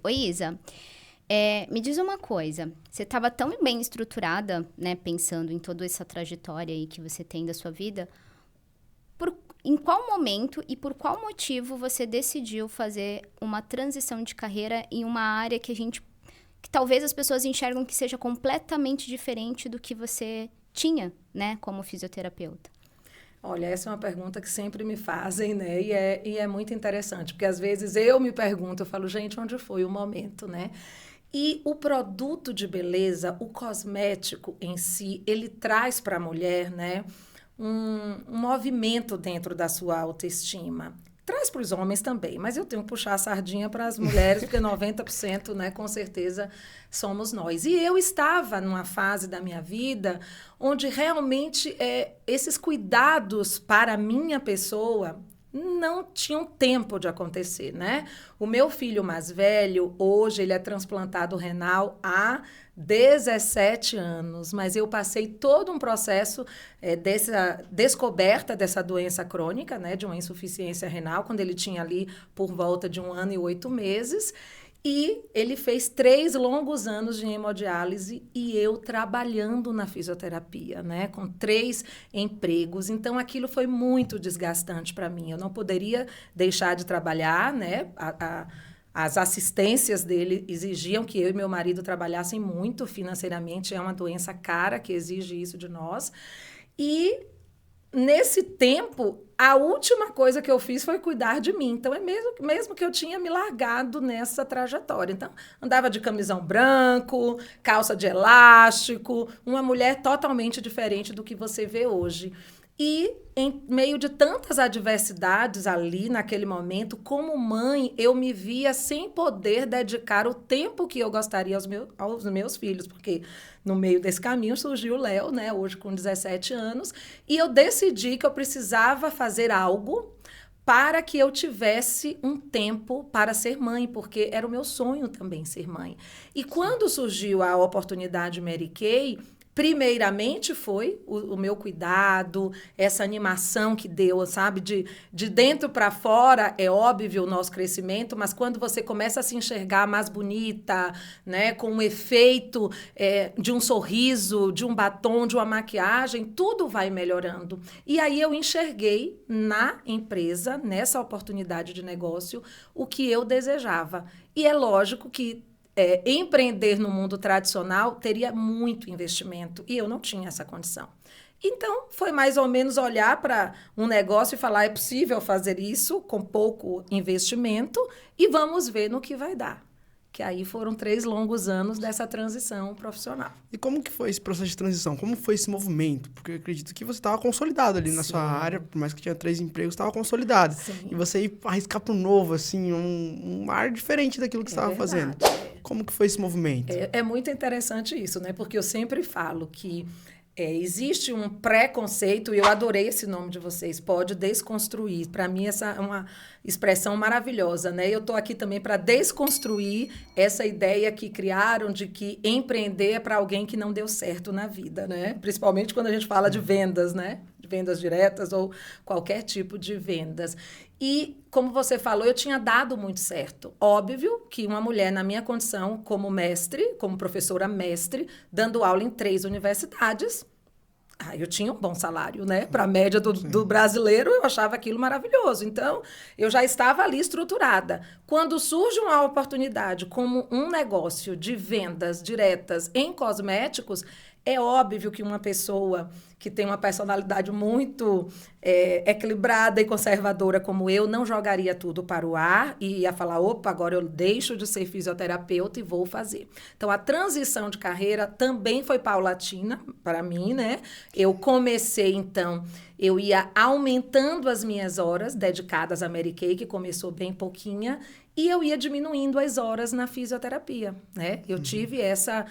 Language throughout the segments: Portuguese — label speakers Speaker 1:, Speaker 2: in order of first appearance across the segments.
Speaker 1: Oi, Isa. Me diz uma coisa. Você estava tão bem estruturada, né, pensando em toda essa trajetória aí que você tem da sua vida. Em qual momento e por qual motivo você decidiu fazer uma transição de carreira em uma área que talvez as pessoas enxergam que seja completamente diferente do que você tinha, né, como fisioterapeuta?
Speaker 2: Olha, essa é uma pergunta que sempre me fazem, né? E é muito interessante, porque às vezes eu me pergunto, eu falo, gente, onde foi o momento, né? E o produto de beleza, o cosmético em si, ele traz para a mulher, né, um movimento dentro da sua autoestima. Traz para os homens também, mas eu tenho que puxar a sardinha para as mulheres, porque 90%, né, com certeza, somos nós. E eu estava numa fase da minha vida onde realmente esses cuidados para a minha pessoa não tinham tempo de acontecer, né? O meu filho mais velho, hoje, ele é transplantado renal há 17 anos, mas eu passei todo um processo dessa descoberta dessa doença crônica, né, de uma insuficiência renal, quando ele tinha ali por volta de 1 ano e 8 meses, e ele fez 3 longos anos de hemodiálise e eu trabalhando na fisioterapia, né, com 3 empregos. Então, aquilo foi muito desgastante para mim. Eu não poderia deixar de trabalhar, né? As assistências dele exigiam que eu e meu marido trabalhassem muito financeiramente. É uma doença cara que exige isso de nós. E nesse tempo, a última coisa que eu fiz foi cuidar de mim. Então, é mesmo que eu tinha me largado nessa trajetória. Então, andava de camisão branco, calça de elástico, uma mulher totalmente diferente do que você vê hoje. E, em meio de tantas adversidades ali, naquele momento, como mãe, eu me via sem poder dedicar o tempo que eu gostaria aos meus filhos, porque no meio desse caminho surgiu o Léo, né, hoje com 17 anos, e eu decidi que eu precisava fazer algo para que eu tivesse um tempo para ser mãe, porque era o meu sonho também ser mãe. E quando surgiu a oportunidade Mary Kay, primeiramente foi o meu cuidado, essa animação que deu, sabe? De dentro para fora, é óbvio o nosso crescimento, mas quando você começa a se enxergar mais bonita, né? Com o efeito de um sorriso, de um batom, de uma maquiagem, tudo vai melhorando. E aí eu enxerguei na empresa, nessa oportunidade de negócio, o que eu desejava. E é lógico que empreender no mundo tradicional teria muito investimento e eu não tinha essa condição. Então, foi mais ou menos olhar para um negócio e falar, é possível fazer isso com pouco investimento e vamos ver no que vai dar. Que aí foram 3 longos anos dessa transição profissional.
Speaker 3: E como que foi esse processo de transição? Como foi esse movimento? Porque eu acredito que você estava consolidado ali na sua área, por mais que tinha 3 empregos, estava consolidado.
Speaker 2: Sim.
Speaker 3: E você ir arriscar para o novo, assim, um ar diferente daquilo que você estava fazendo. Como que foi esse movimento?
Speaker 2: É muito interessante isso, né? Porque eu sempre falo que existe um preconceito, e eu adorei esse nome de vocês, pode desconstruir. Para mim, essa é uma expressão maravilhosa, né? Eu estou aqui também para desconstruir essa ideia que criaram de que empreender é para alguém que não deu certo na vida, né? Principalmente quando a gente fala de vendas, né? De vendas diretas ou qualquer tipo de vendas. E, como você falou, eu tinha dado muito certo. Óbvio que uma mulher, na minha condição, como mestre, como professora mestre, dando aula em 3 universidades, eu tinha um bom salário, né? Para a média do brasileiro, eu achava aquilo maravilhoso. Então, eu já estava ali estruturada. Quando surge uma oportunidade como um negócio de vendas diretas em cosméticos, é óbvio que uma pessoa que tem uma personalidade muito equilibrada e conservadora como eu, não jogaria tudo para o ar e ia falar, opa, agora eu deixo de ser fisioterapeuta e vou fazer. Então, a transição de carreira também foi paulatina para mim, né? Eu comecei, então, eu ia aumentando as minhas horas dedicadas à Mary Kay, que começou bem pouquinha, e eu ia diminuindo as horas na fisioterapia, né? Eu tive essa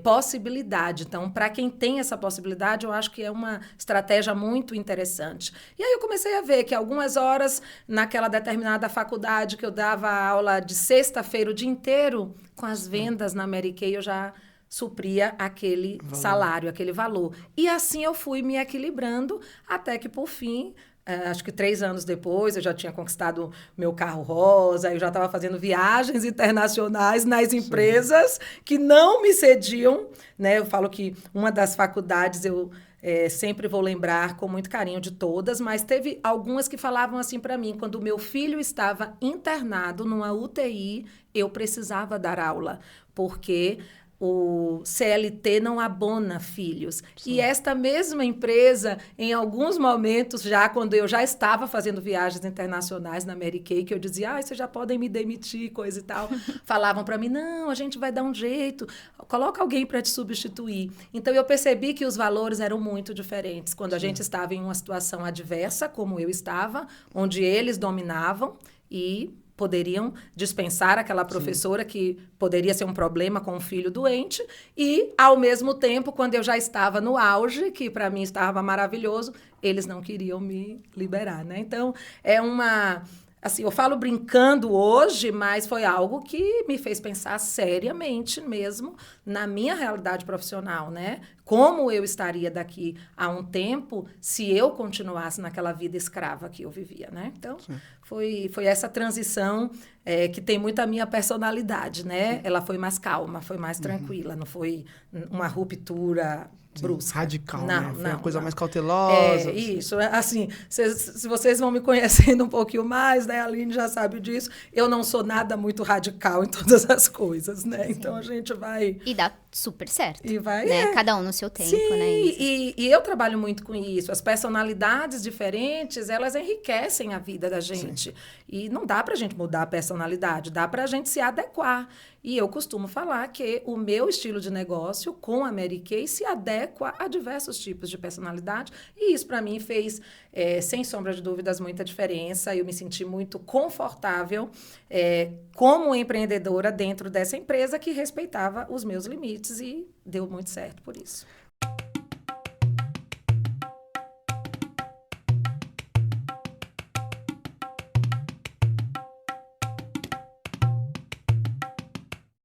Speaker 2: possibilidade. Então, para quem tem essa possibilidade, eu acho que é uma estratégia muito interessante. E aí eu comecei a ver que algumas horas naquela determinada faculdade que eu dava aula de sexta-feira o dia inteiro, com as vendas na Mary Kay eu já supria aquele salário, aquele valor. E assim eu fui me equilibrando até que, por fim, Acho que 3 anos depois eu já tinha conquistado meu carro rosa, eu já estava fazendo viagens internacionais nas empresas que não me cediam, né? Eu falo que uma das faculdades eu sempre vou lembrar com muito carinho de todas, mas teve algumas que falavam assim para mim, quando o meu filho estava internado numa UTI, eu precisava dar aula, porque o CLT não abona filhos. Sim. E esta mesma empresa, em alguns momentos, já quando eu já estava fazendo viagens internacionais na Mary Kay, que eu dizia, vocês já podem me demitir, coisa e tal, falavam para mim, não, a gente vai dar um jeito, coloca alguém para te substituir. Então, eu percebi que os valores eram muito diferentes. Quando a gente estava em uma situação adversa, como eu estava, onde eles dominavam e poderiam dispensar aquela professora que poderia ser um problema com um filho doente e, ao mesmo tempo, quando eu já estava no auge, que para mim estava maravilhoso, eles não queriam me liberar, né? Então, assim, eu falo brincando hoje, mas foi algo que me fez pensar seriamente mesmo na minha realidade profissional, né? Como eu estaria daqui a um tempo se eu continuasse naquela vida escrava que eu vivia, né? Então, foi essa transição que tem muito a minha personalidade, né? Ela foi mais calma, foi mais tranquila, não foi uma ruptura brusca.
Speaker 3: Radical,
Speaker 2: não,
Speaker 3: né? Foi
Speaker 2: não,
Speaker 3: uma coisa
Speaker 2: não.
Speaker 3: mais cautelosa.
Speaker 2: Isso. Assim, se vocês vão me conhecendo um pouquinho mais, né? A Aline já sabe disso. Eu não sou nada muito radical em todas as coisas, né? Sim. Então, a gente vai...
Speaker 1: E dá super certo.
Speaker 2: E vai...
Speaker 1: Né? Cada um no seu tempo,
Speaker 2: sim,
Speaker 1: né?
Speaker 2: E eu trabalho muito com isso. As personalidades diferentes, elas enriquecem a vida da gente. Sim. E não dá pra gente mudar a personalidade, dá pra gente se adequar. E eu costumo falar que o meu estilo de negócio com a Mary Kay se adequa a diversos tipos de personalidade. E isso, para mim, fez, sem sombra de dúvidas, muita diferença. Eu me senti muito confortável como empreendedora dentro dessa empresa que respeitava os meus limites e deu muito certo por isso.